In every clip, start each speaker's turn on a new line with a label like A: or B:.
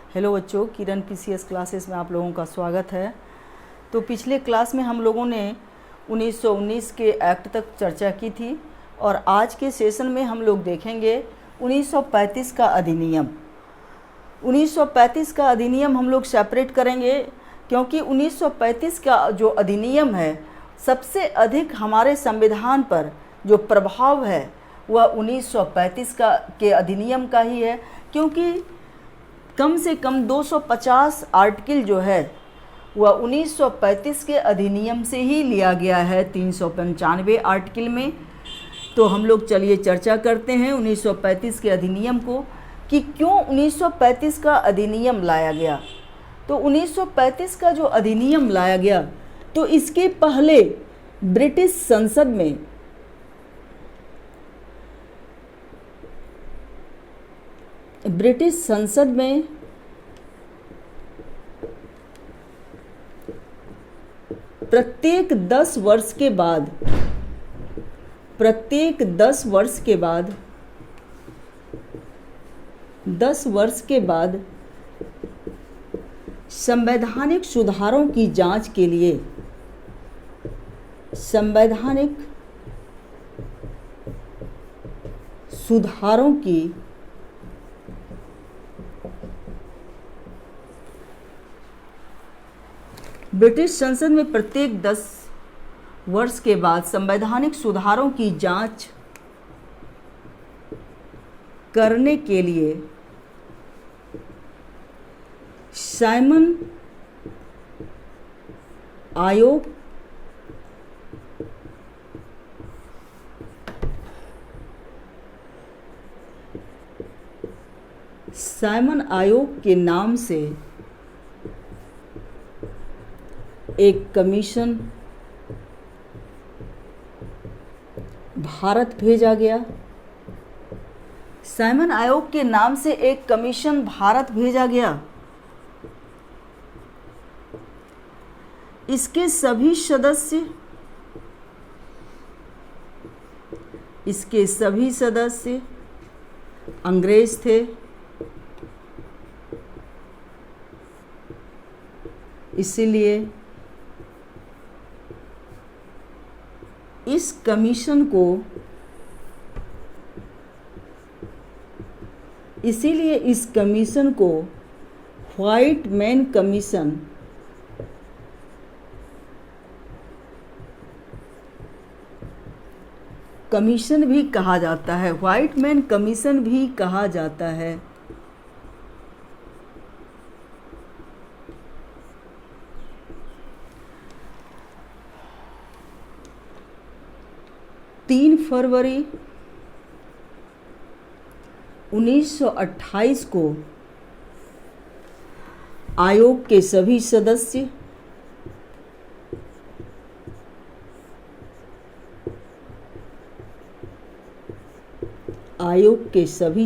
A: Hello बच्चों, किरण PCS classes में आप लोगों का स्वागत है। तो पिछले क्लास में हम लोगों ने 1919 के एक्ट तक चर्चा की थी और आज के सेशन में हम लोग देखेंगे 1935 का अधिनियम। 1935 का अधिनियम हम लोग सेपरेट करेंगे क्योंकि 1935 का जो अधिनियम है सबसे अधिक हमारे संविधान पर जो प्रभाव है वह 1935 के अधिनियम का ही है, क्योंकि कम से कम 250 आर्टिकल जो है वह 1935 के अधिनियम से ही लिया गया है 395 आर्टिकल में। तो हम लोग चलिए चर्चा करते हैं 1935 के अधिनियम को कि क्यों 1935 का अधिनियम लाया गया। तो 1935 का जो अधिनियम लाया गया तो इसके पहले ब्रिटिश संसद में प्रत्येक 10 वर्ष के बाद संवैधानिक सुधारों की जांच के लिए ब्रिटिश संसद में प्रत्येक 10 वर्ष के बाद संवैधानिक सुधारों की जांच करने के लिए साइमन आयोग के नाम से एक कमीशन भारत भेजा गया। साइमन आयोग के नाम से एक कमीशन भारत भेजा गया। इसके सभी सदस्य अंग्रेज थे। इसीलिए इस कमीशन को व्हाइट मैन कमीशन भी कहा जाता है। व्हाइट मैन कमीशन भी कहा जाता है। तीन फरवरी 1928 को आयोग के सभी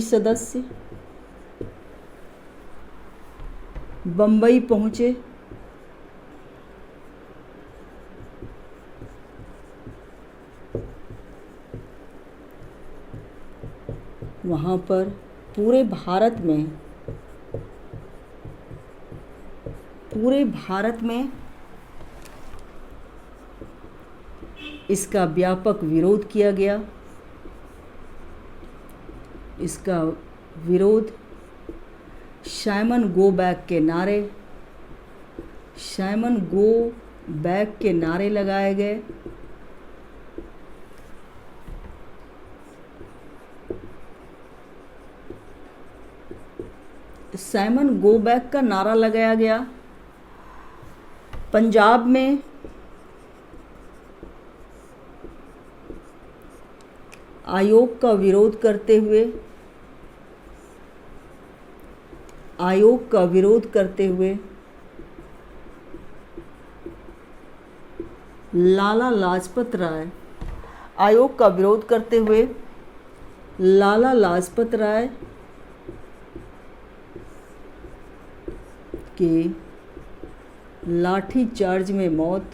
A: सदस्य बम्बई पहुंचे। वहाँ पर पूरे भारत में इसका व्यापक विरोध किया गया। इसका विरोध साइमन गो बैक के नारे लगाए गए। साइमन गो बैक का नारा लगाया गया। पंजाब में आयोग का विरोध करते हुए लाला लाजपत राय के लाठी चार्ज में मौत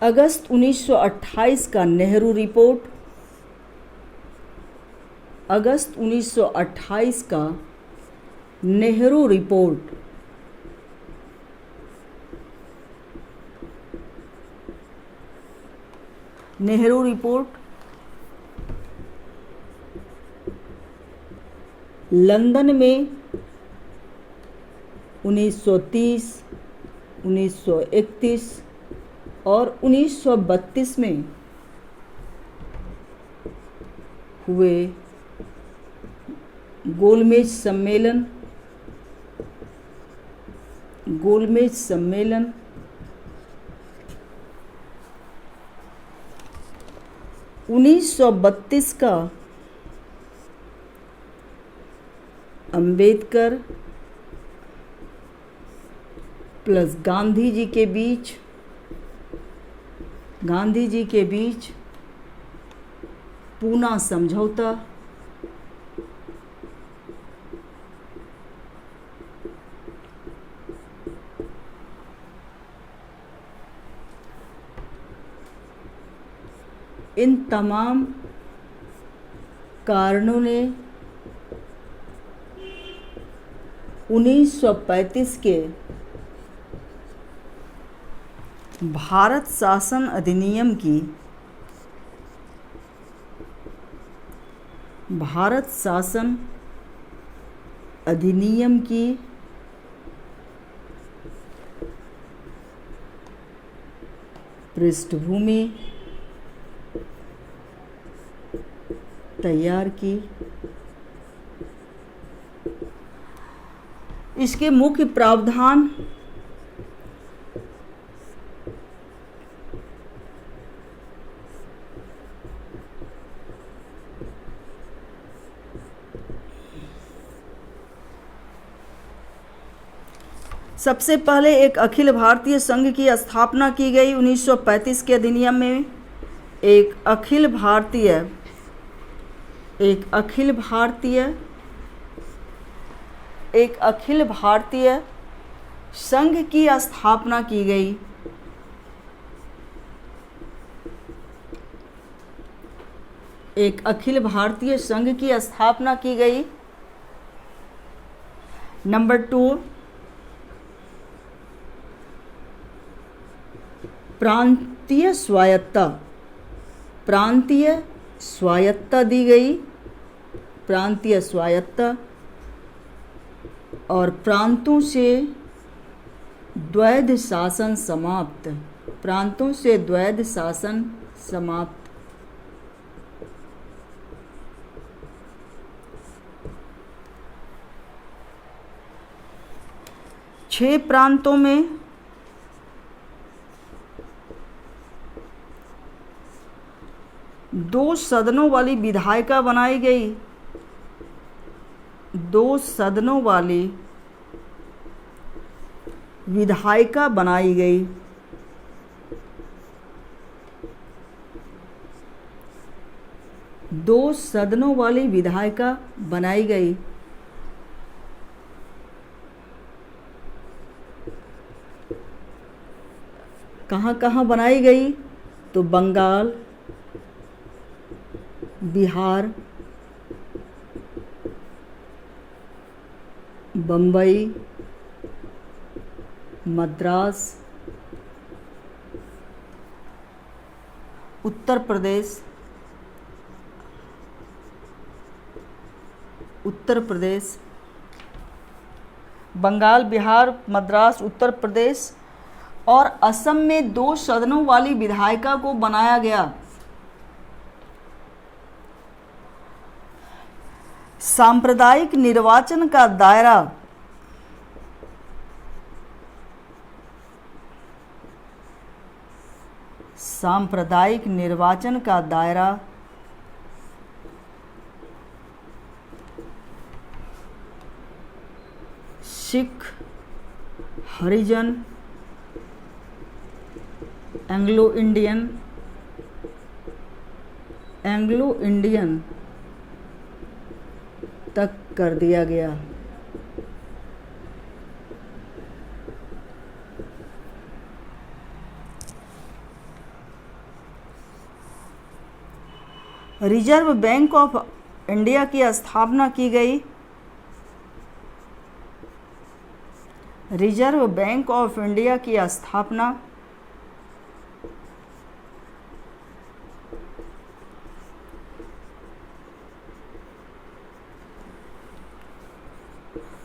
A: अगस्त 1928 का नेहरू रिपोर्ट, अगस्त 1928 का Nehru report, Nehru report, London में 1930, 1931 और 1932 में हुए गोलमेज सम्मेलन, गोलमेज सम्मेलन 1932 का अंबेडकर प्लस गांधी जी के बीच, गांधी जी के बीच पूना समझौता, इन तमाम कारणों ने 1935 के भारत शासन अधिनियम की, भारत शासन अधिनियम की पृष्ठभूमि तैयार की। इसके मुख्य प्रावधान सबसे पहले एक अखिल भारतीय संघ की स्थापना की गई 1935 के अधिनियम में। एक अखिल भारतीय संघ की स्थापना की गई। एक अखिल भारतीय संघ की स्थापना की गई। नंबर 2, प्रांतीय स्वायत्तता, प्रांतीय स्वायत्तता दी गई, प्रांतीय स्वायत्तता, और प्रांतों से द्वैध शासन समाप्त, प्रांतों से द्वैध शासन समाप्त। छह प्रांतों में दो सदनों वाली विधायिका बनाई गई, दो सदनों वाली विधायिका बनाई गई। दो सदनों वाली विधायिका बनाई गई। कहाँ कहाँ बनाई गई? तो बंगाल, बिहार, बम्बई, मद्रास, उत्तर प्रदेश, बंगाल, बिहार, मद्रास, उत्तर प्रदेश और असम में दो सदनों वाली विधायिका को बनाया गया। सांप्रदायिक निर्वाचन का दायरा सांप्रदायिक निर्वाचन का दायरा सिख, हरिजन, एंग्लो इंडियन तक कर दिया गया। रिजर्व बैंक ऑफ इंडिया की स्थापना की गई। रिजर्व बैंक ऑफ इंडिया की स्थापना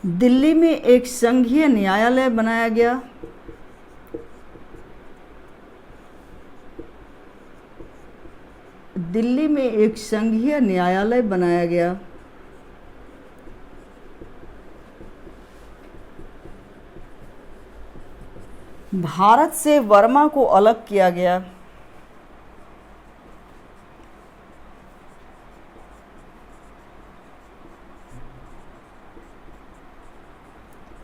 A: दिल्ली में एक संघीय न्यायालय बनाया गया। दिल्ली में एक संघीय न्यायालय बनाया गया। भारत से वर्मा को अलग किया गया।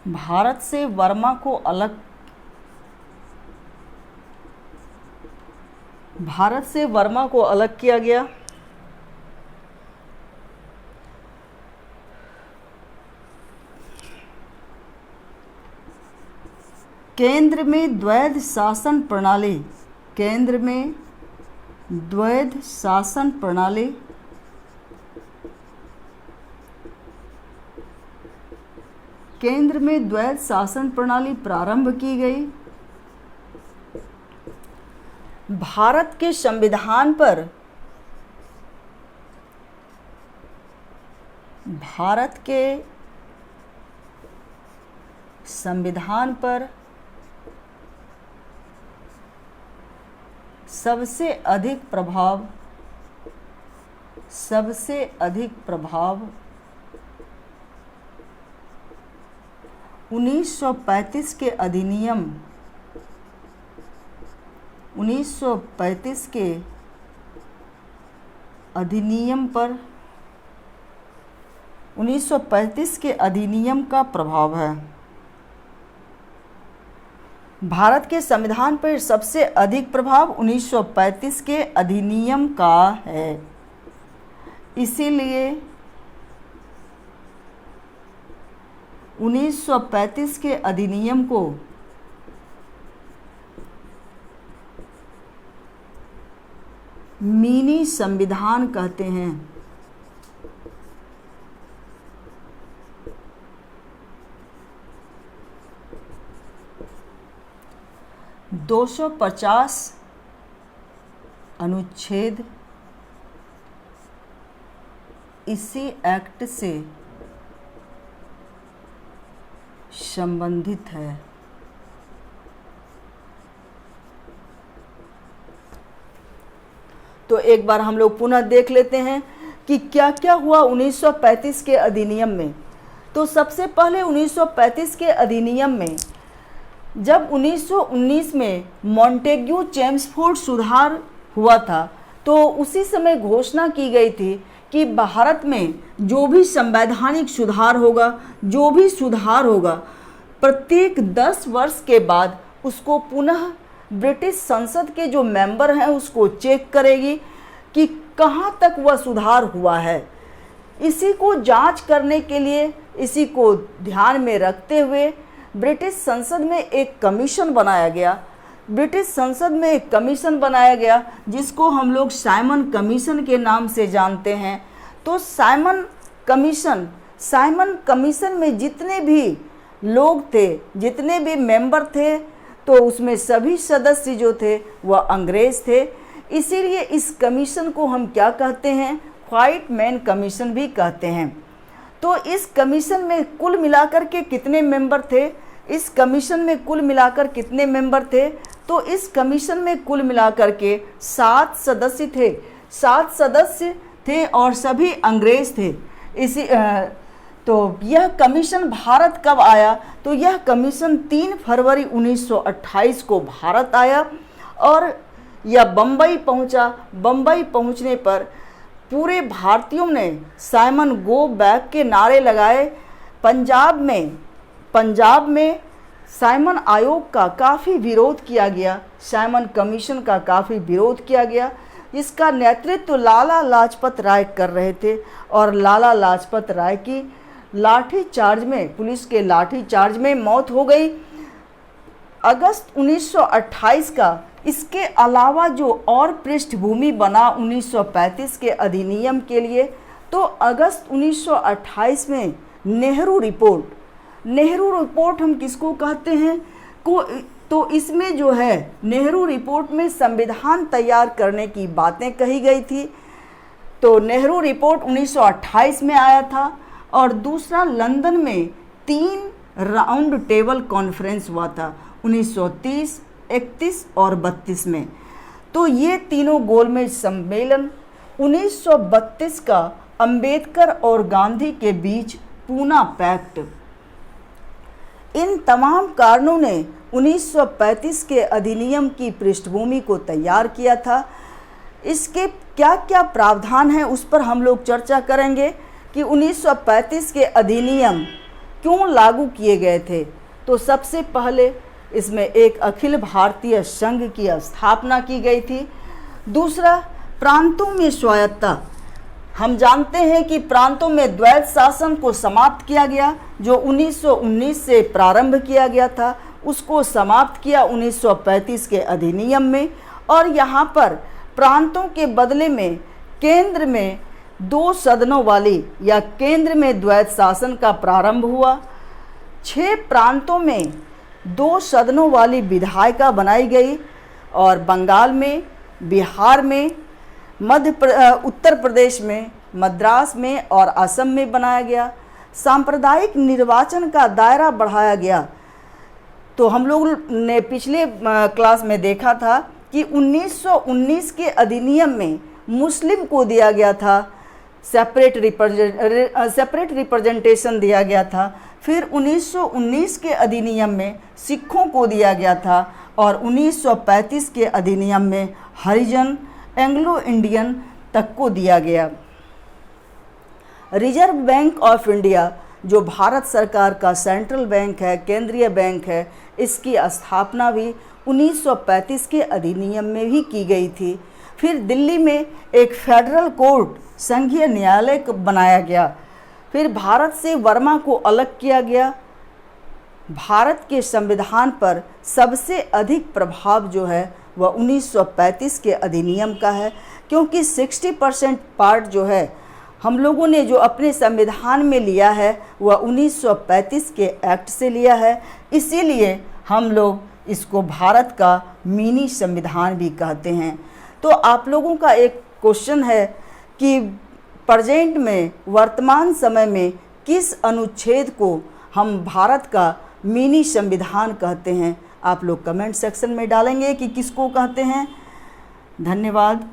A: भारत से वर्मा को अलग किया गया। केंद्र में द्वैध शासन प्रणाली। केंद्र में द्वैध शासन प्रणाली। केंद्र में द्वैध शासन प्रणाली प्रारंभ की गई। भारत के संविधान पर सबसे अधिक प्रभाव 1935 के अधिनियम 1935 के अधिनियम का प्रभाव है। भारत के संविधान पर सबसे अधिक प्रभाव 1935 के अधिनियम का है। इसीलिए 1935 के अधिनियम को मिनी संविधान कहते हैं। 250 अनुच्छेद इसी एक्ट से संबंधित है। तो एक बार हम लोग पुनः देख लेते हैं कि क्या क्या हुआ 1935 के अधिनियम में। तो सबसे पहले 1935 के अधिनियम में जब 1919 में मॉन्टेग्यू चेम्सफोर्ड सुधार हुआ था, तो उसी समय घोषणा की गई थी कि भारत में जो भी संवैधानिक सुधार होगा, प्रत्येक 10 वर्ष के बाद उसको पुनः ब्रिटिश संसद के जो मेंबर हैं उसको चेक करेगी कि कहाँ तक वह सुधार हुआ है। इसी को जांच करने के लिए, इसी को ध्यान में रखते हुए ब्रिटिश संसद में एक कमीशन बनाया गया जिसको हम लोग साइमन कमीशन के नाम से जानते हैं। तो साइमन कमीशन में जितने भी लोग थे, जितने भी मेंबर थे, तो उसमें सभी सदस्य जो थे वह अंग्रेज थे। इसीलिए इस कमीशन को हम क्या कहते हैं? व्हाइट मैन कमीशन भी कहते हैं। तो इस कमीशन में कुल मिलाकर के कितने मेंबर थे? इस कमीशन में कुल मिलाकर कितने मेंबर थे? तो इस कमीशन में कुल मिलाकर के 7 सदस्य थे। 7 सदस्य थे और सभी अंग्रेज थे। तो यह कमीशन भारत कब आया? तो यह कमीशन 3 फरवरी 1928 को भारत आया और यह बम्बई पहुंचा। बम्बई पहुंचने पर पूरे भारतीयों ने साइमन गो बैक के नारे लगाए। पंजाब में साइमन आयोग का काफ़ी विरोध किया गया, साइमन कमीशन का काफ़ी विरोध किया गया, जिसका नेतृत्व लाला लाजपत राय कर रहे थे। और लाला लाजपत राय की पुलिस के लाठी चार्ज में मौत हो गई। अगस्त 1928 का इसके अलावा जो और पृष्ठभूमि बना 1935 के अधिनियम के लिए, तो अगस्त 1928 में नेहरू रिपोर्ट हम किसको कहते हैं तो इसमें जो है नेहरू रिपोर्ट में संविधान तैयार करने की बातें कही गई थी। तो नेहरू रिपोर्ट 1928 में आया था। और दूसरा, लंदन में 3 राउंड टेबल कॉन्फ्रेंस हुआ था 1930, 31 और 32 में। तो ये तीनों गोलमेज सम्मेलन 1932 का अंबेडकर और गांधी के बीच पूना पैक्ट, इन तमाम कारणों ने 1935 के अधिनियम की पृष्ठभूमि को तैयार किया था। इसके क्या क्या प्रावधान हैं उस पर हम लोग चर्चा करेंगे कि 1935 के अधिनियम क्यों लागू किए गए थे। तो सबसे पहले इसमें एक अखिल भारतीय संघ की स्थापना की गई थी। दूसरा, प्रांतों में स्वायत्तता। हम जानते हैं कि प्रांतों में द्वैध शासन को समाप्त किया गया, जो 1919 से प्रारंभ किया गया था, उसको समाप्त किया 1935 के अधिनियम में। और यहाँ पर प्रांतों के बदले में केंद्र में 2 सदनों वाली या केंद्र में द्वैध शासन का प्रारंभ हुआ। 6 प्रांतों में 2 सदनों वाली विधायिका बनाई गई और बंगाल में, बिहार में, उत्तर प्रदेश में, मद्रास में और असम में बनाया गया। सांप्रदायिक निर्वाचन का दायरा बढ़ाया गया। तो हम लोग ने पिछले क्लास में देखा था कि 1919 के अधिनियम में मुस्लिम को दिया गया था सेपरेट रिप्रेजेंटेशन दिया गया था। फिर 1919 के अधिनियम में सिखों को दिया गया था और 1935 के अधिनियम में हरिजन, एंग्लो इंडियन तक को दिया गया। रिजर्व बैंक ऑफ इंडिया, जो भारत सरकार का सेंट्रल बैंक है, केंद्रीय बैंक है, इसकी स्थापना भी 1935 के अधिनियम में ही की गई थी। फिर दिल्ली में एक फेडरल कोर्ट, संघीय न्यायालय बनाया गया। फिर भारत से वर्मा को अलग किया गया। भारत के संविधान पर सबसे अधिक प्रभाव जो है वह 1935 के अधिनियम का है, क्योंकि 60% पार्ट जो है हम लोगों ने जो अपने संविधान में लिया है वह 1935 के एक्ट से लिया है। इसीलिए हम लोग इसको भारत का मिनी संविधान भी कहते हैं। तो आप लोगों का एक क्वेश्चन है कि प्रेजेंट में, वर्तमान समय में किस अनुच्छेद को हम भारत का मिनी संविधान कहते हैं। आप लोग कमेंट सेक्शन में डालेंगे कि किसको कहते हैं। धन्यवाद।